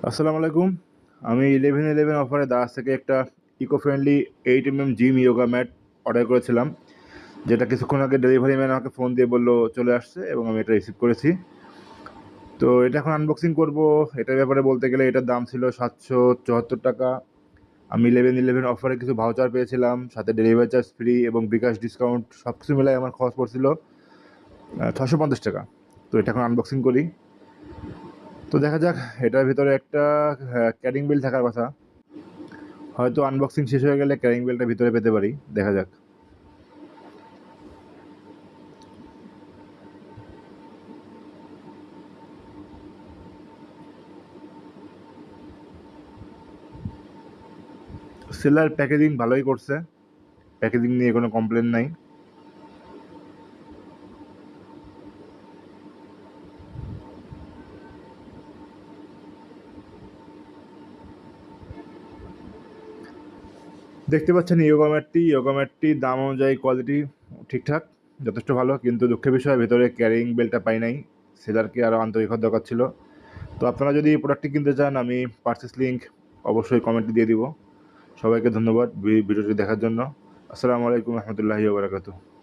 আসসালামু আলাইকুম। আমি 1111 অফারে দারাজ থেকে একটা eco friendly 8 gym yoga mat order করেছিলাম, যেটা কিছুক্ষণ আগে ডেলিভারি ম্যান আমাকে ফোন দিয়ে বলল চলে আসছে এবং আমি এটা রিসিভ করেছি। তো এটা এখন আনবক্সিং করব। এটার ব্যাপারে বলতে গেলে এটার দাম ছিল 774 টাকা। আমি 1111 অফারে কিছু ভাউচার পেয়েছিলাম, সাথে ডেলিভারি চার্জ ফ্রি এবং বিকাশ ডিসকাউন্ট সব কিছু মিলাই আমার খরচ পড়ছিল 650 টাকা। তো এটা এখন আনবক্সিং করি। তো দেখা যাক, এটার ভিতরে একটা ক্যারিং বিল থাকার কথা। হয়তো আনবক্সিং শেষ হয়ে গেলে ক্যারিং বেলটা ভিতরে পেতে পারি, দেখা যাক। সেলার প্যাকেজিং ভালোই করছে, প্যাকেজিং নিয়ে কোনো কমপ্লেন নাই। দেখতে পাচ্ছেন ইয়োগা ম্যাটটি দাম অনুযায়ী কোয়ালিটি ঠিকঠাক, যথেষ্ট ভালো, কিন্তু দুঃখের বিষয় ভেতরে ক্যারিং বেলটা পাই নাই। সেলারকে আরও আন্তরিক হওয়ার দরকার ছিল। তো আপনারা যদি এই প্রোডাক্টটি কিনতে চান, আমি পারচেস লিঙ্ক অবশ্যই কমেন্টে দিয়ে দিব। সবাইকে ধন্যবাদ ভিডিওটি দেখার জন্য। আসসালামু আলাইকুম রহমতুল্লাহি ওয়া বারাকাতুহু।